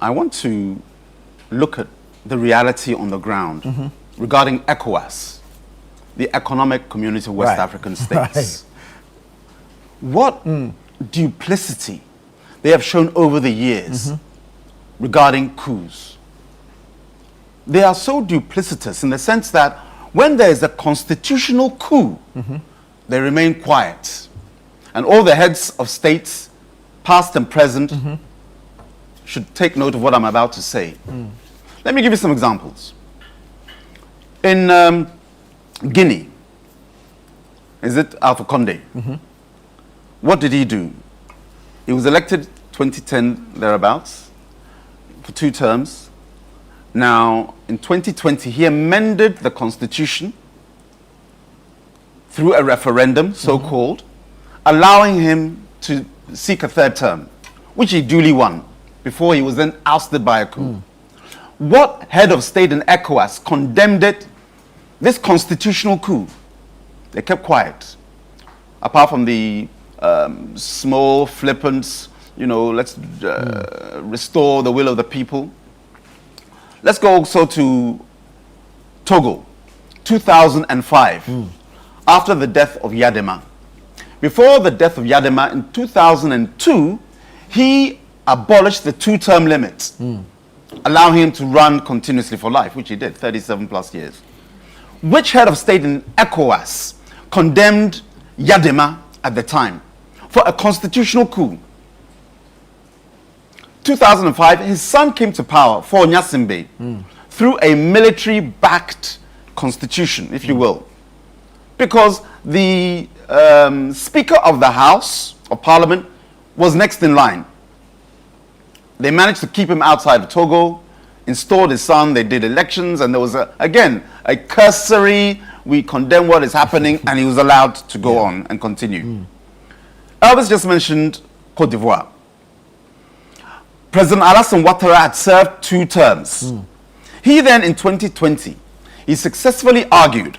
I want to look at the reality on the ground regarding ECOWAS, the Economic Community of West African States. What duplicity they have shown over the years regarding coups. They are so duplicitous in the sense that when there is a constitutional coup, they remain quiet. And all the heads of states, past and present, should take note of what I'm about to say. Let me give you some examples. In Guinea, is it Alpha Conde? What did he do? He was elected 2010 thereabouts for 2 terms. Now, in 2020, he amended the constitution through a referendum, so-called, allowing him to seek a 3rd term, which he duly won, before he was then ousted by a coup. What head of state in ECOWAS condemned it, this constitutional coup? They kept quiet. Apart from the small, flippant, let's restore the will of the people. Let's go also to Togo, 2005, after the death of Yadema. Before the death of Yadema in 2002, he abolished the 2-term limit, allowing him to run continuously for life, which he did, 37 plus years. Which head of state in ECOWAS condemned Yadema at the time for a constitutional coup? 2005, his son came to power for Nyasimbe through a military-backed constitution, if you will, because the Speaker of the House of Parliament was next in line. They managed to keep him outside of Togo, installed his son, they did elections, and there was, again, a cursory, we condemn what is happening, and he was allowed to go on and continue. Elvis just mentioned Cote d'Ivoire. President Alassane Ouattara had served 2 terms. He then, in 2020, he successfully argued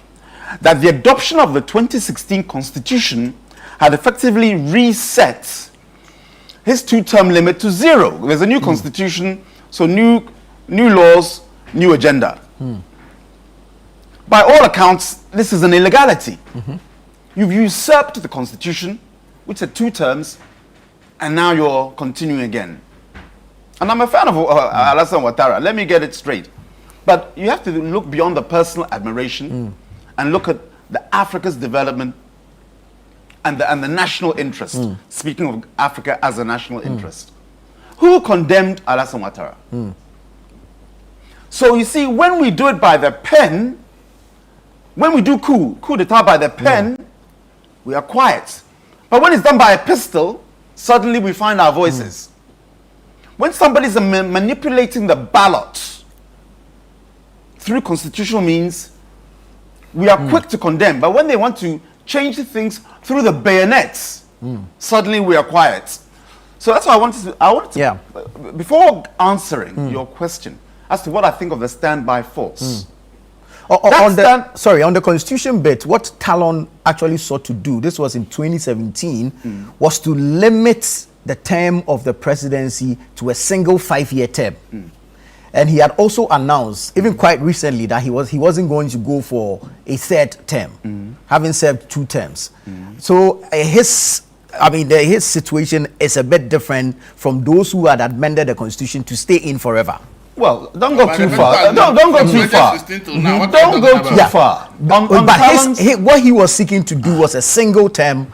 that the adoption of the 2016 constitution had effectively reset his 2-term limit to 0. There's a new constitution, so new laws, new agenda. By all accounts, this is an illegality. You've usurped the constitution, which said 2 terms, and now you're continuing again. And I'm a fan of Alassane Ouattara. Let me get it straight. But you have to look beyond the personal admiration and look at the Africa's development and the national interest. Speaking of Africa as a national interest. Who condemned Alassane Ouattara? So you see, when we do it by the pen, when we do coup d'etat by the pen, we are quiet. But when it's done by a pistol, suddenly we find our voices. When somebody's manipulating the ballot through constitutional means, we are quick to condemn. But when they want to change things through the bayonets, suddenly we are quiet. So that's why I wanted to before answering your question as to what I think of the standby force. On the constitution bit, what Talon actually sought to do, this was in 2017, was to limit the term of the presidency to a single 5-year term. And he had also announced, even quite recently, that he wasn't going to go for a 3rd term, having served 2 terms. So his situation is a bit different from those who had amended the constitution to stay in forever. Well, don't go too far. Don't go too far. Don't go too far. But what he was seeking to do was a single term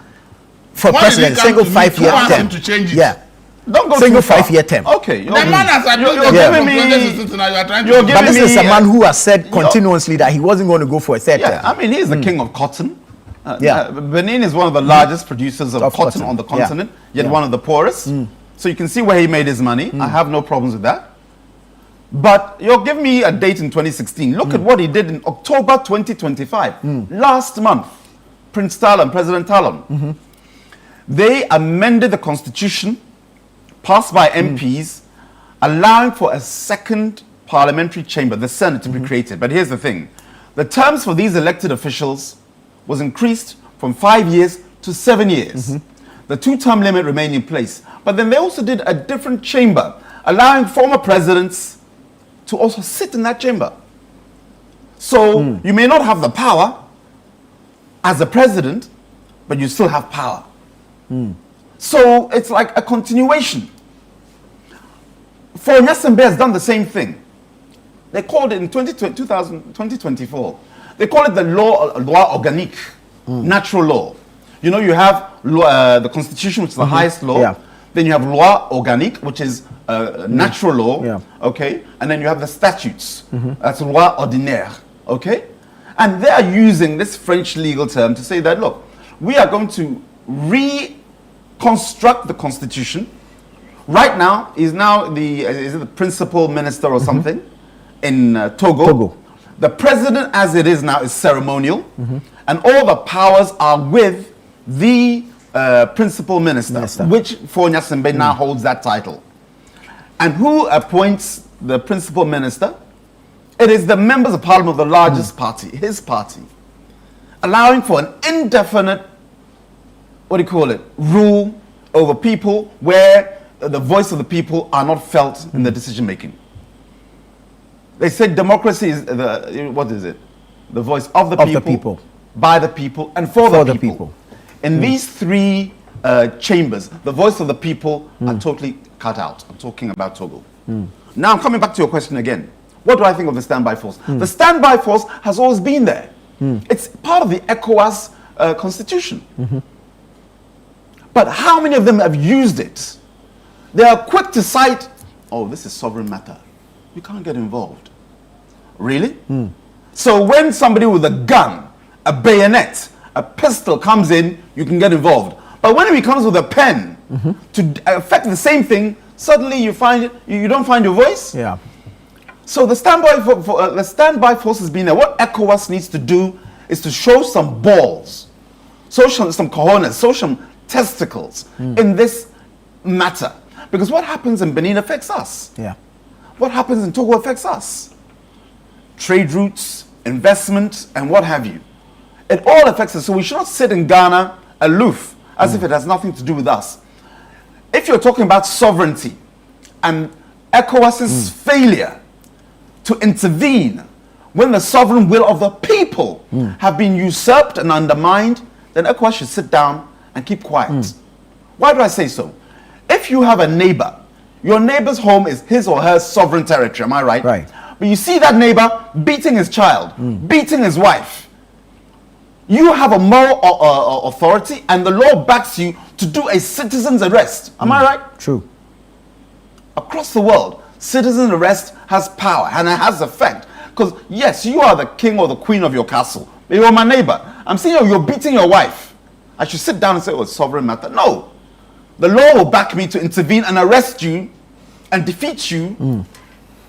for president, single 5-year term. To change it? Yeah. Don't go single too far. 5-year term. Okay. The man has you're giving me. But this is a man who has said continuously that he wasn't going to go for a 3rd term. I mean, he's the king of cotton. Benin is one of the largest producers of cotton on the continent, yet one of the poorest. So you can see where he made his money. I have no problems with that. But you're giving me a date in 2016. Look at what he did in October 2025. Last month, President Talon, they amended the constitution passed by MPs, allowing for a 2nd parliamentary chamber, the Senate, to be created. But here's the thing. The terms for these elected officials was increased from 5 years to 7 years. The 2-term limit remained in place. But then they also did a different chamber, allowing former presidents to also sit in that chamber. So you may not have the power as a president, but you still have power. So it's like a continuation. For Nyasembe has done the same thing. They called it in 2024. They call it the loi organique, natural law. You know, you have the constitution, which is the highest law. Yeah. Then you have loi organique, which is natural law. Yeah. Okay. And then you have the statutes. That's loi ordinaire. Okay. And they are using this French legal term to say that, look, we are going to reconstruct the constitution. Right now, is it the principal minister or something in Togo. The president, as it is now, is ceremonial, and all the powers are with the principal minister, which for Nyasembe now holds that title. And who appoints the principal minister? It is the members of parliament of the largest party, his party, allowing for an indefinite, rule over people where the voice of the people are not felt in the decision making. They said democracy is the voice of the people, by the people, and for the people. In these three chambers, the voice of the people are totally cut out. I'm talking about Togo. Now I'm coming back to your question again. What do I think of the standby force? The standby force has always been there. It's part of the ECOWAS constitution. But how many of them have used it? They are quick to cite, oh, this is sovereign matter. You can't get involved. Really? So when somebody with a gun, a bayonet, a pistol comes in, you can get involved. But when he comes with a pen to affect the same thing, suddenly you don't find your voice. Yeah. So the standby force has been there. What ECOWAS needs to do is to show some balls, show some cojones, show some testicles in this matter. Because what happens in Benin affects us. Yeah. What happens in Togo affects us. Trade routes, investment, and what have you. It all affects us. So we should not sit in Ghana aloof as if it has nothing to do with us. If you're talking about sovereignty and ECOWAS's failure to intervene when the sovereign will of the people have been usurped and undermined, then ECOWAS should sit down and keep quiet. Why do I say so? If you have a neighbor, your neighbor's home is his or her sovereign territory, am I right? Right. But you see that neighbor beating his child, beating his wife. You have a moral authority and the law backs you to do a citizen's arrest. Am I right? True. Across the world, citizen arrest has power and it has effect. Because yes, you are the king or the queen of your castle. But you're my neighbor. I'm saying you're beating your wife. I should sit down and say, oh, it's sovereign matter. No. The law will back me to intervene and arrest you and defeat you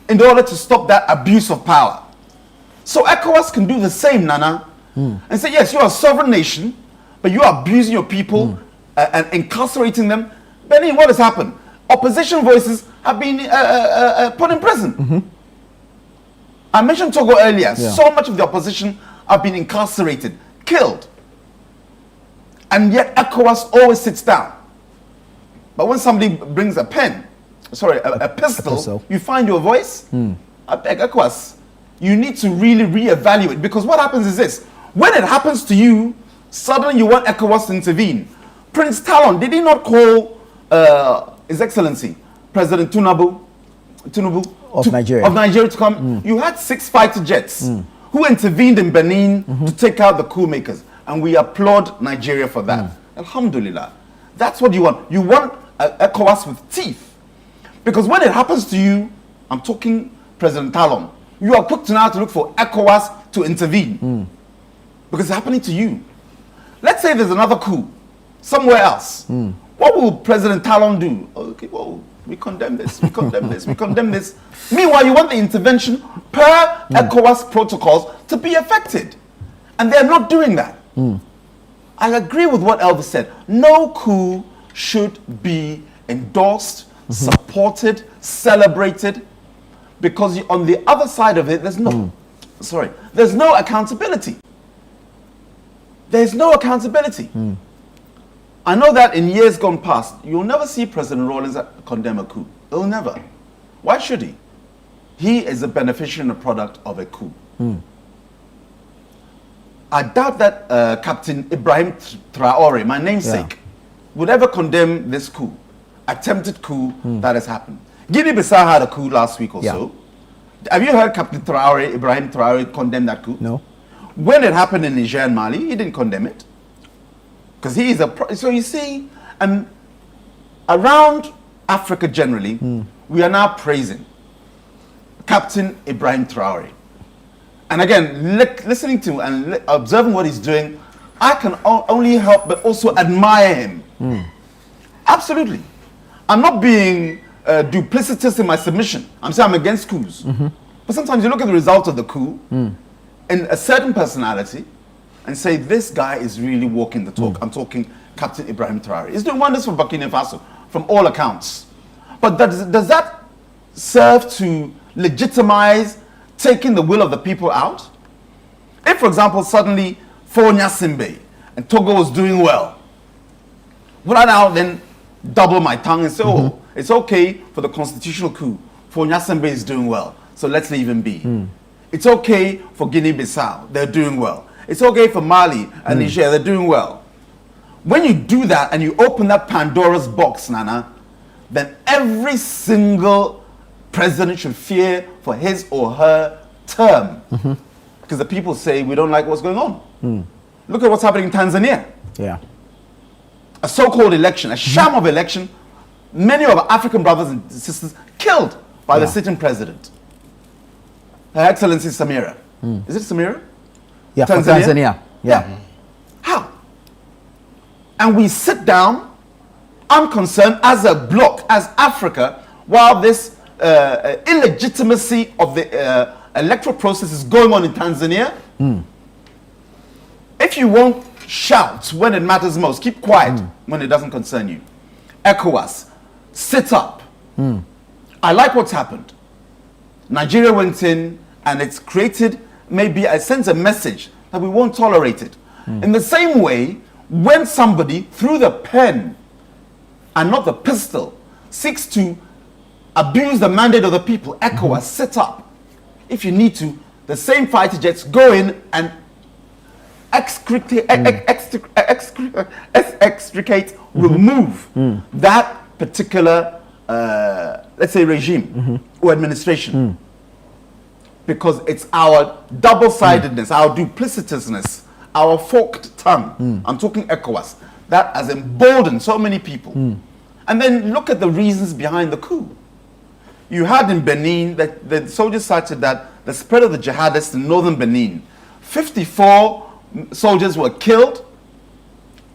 in order to stop that abuse of power. So ECOWAS can do the same, Nana, and say, yes, you're a sovereign nation, but you are abusing your people and incarcerating them. Benin, what has happened? Opposition voices have been put in prison. I mentioned Togo earlier. Yeah. So much of the opposition have been incarcerated, killed. And yet ECOWAS always sits down. But when somebody brings a pistol, you find your voice. I beg ECOWAS, you need to really reevaluate, because what happens is this: when it happens to you, suddenly you want ECOWAS to intervene. Prince Talon, did he not call His Excellency President Tinubu of Nigeria to come? You had 6 fighter jets who intervened in Benin to take out the coup makers, and we applaud Nigeria for that. Alhamdulillah. That's what you want. You want ECOWAS with teeth. Because when it happens to you, I'm talking President Talon, you are quick to now to look for ECOWAS to intervene. Because it's happening to you. Let's say there's another coup somewhere else. What will President Talon do? Okay, well, we condemn this, we condemn this, we condemn this. Meanwhile, you want the intervention per ECOWAS protocols to be effected. And they're not doing that. I agree with what Elvis said. No coup should be endorsed, supported, celebrated, because on the other side of it, there's no accountability. There's no accountability. I know that in years gone past, you'll never see President Rawlings condemn a coup. He'll never. Why should he? He is a beneficiary and a product of a coup. I doubt that Captain Ibrahim Traore, my namesake, would ever condemn this coup, attempted coup that has happened. Guinea-Bissau had a coup last week or so. Have you heard Captain Traore, Ibrahim Traore, condemn that coup? No. When it happened in Niger and Mali, he didn't condemn it. Because he is so you see, and around Africa generally, we are now praising Captain Ibrahim Traore. And again, listening to and observing what he's doing, I can only help but also admire him. Absolutely. I'm not being duplicitous in my submission. I'm saying I'm against coups. But sometimes you look at the result of the coup in a certain personality and say, this guy is really walking the talk. I'm talking Captain Ibrahim Traore. He's doing wonders for Burkina Faso, from all accounts. But does that serve to legitimize taking the will of the people out? If, for example, suddenly Fonya Simbe and Togo was doing well, would I now then double my tongue and say, oh, it's okay for the constitutional coup, Fonya Simbe is doing well, so let's leave him be. It's okay for Guinea-Bissau, they're doing well. It's okay for Mali and Niger, they're doing well. When you do that and you open that Pandora's box, Nana, then every single president should fear for his or her term. Because the people say, we don't like what's going on. Look at what's happening in Tanzania. Yeah. A so-called election, a sham of election, many of our African brothers and sisters killed by the sitting president. Her Excellency Samira. Is it Samira? Yeah, Tanzania. Yeah. How? And we sit down, unconcerned, as a bloc, as Africa, while this illegitimacy of the electoral process is going on in Tanzania. If you won't shout when it matters most, keep quiet when it doesn't concern you. ECOWAS, sit up. I like what's happened. Nigeria went in and it's created maybe sends a message that we won't tolerate it. In the same way, when somebody through the pen and not the pistol seeks to abuse the mandate of the people, ECOWAS, sit up. If you need to, the same fighter jets go in and extricate, remove that particular, let's say, regime or administration. Because it's our double-sidedness, our duplicitousness, our forked tongue. I'm talking ECOWAS. That has emboldened so many people. And then look at the reasons behind the coup. You had in Benin that the soldiers cited that the spread of the jihadists in northern Benin, 54 soldiers were killed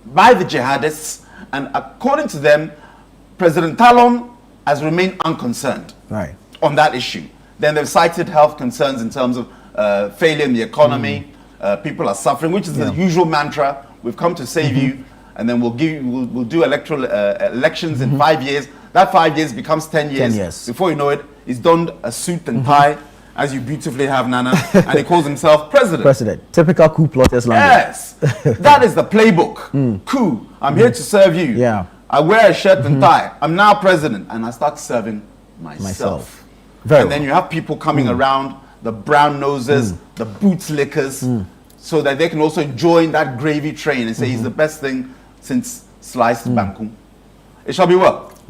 by the jihadists, and according to them, President Talon has remained unconcerned on that issue. Then they've cited health concerns in terms of failure in the economy, people are suffering, which is the usual mantra. We've come to save you, and then we'll do electoral elections in 5 years. That 5 years becomes 10 years. 10 years. Before you know it, he's donned a suit and tie, as you beautifully have, Nana, and he calls himself president. President. Typical coup plotters language. Yes. That is the playbook. Coup. I'm here to serve you. Yeah. I wear a shirt and tie. I'm now president, and I start serving myself. And then you have people coming around, the brown noses, the boots lickers, so that they can also join that gravy train and say he's the best thing since sliced bangkung. It shall be well.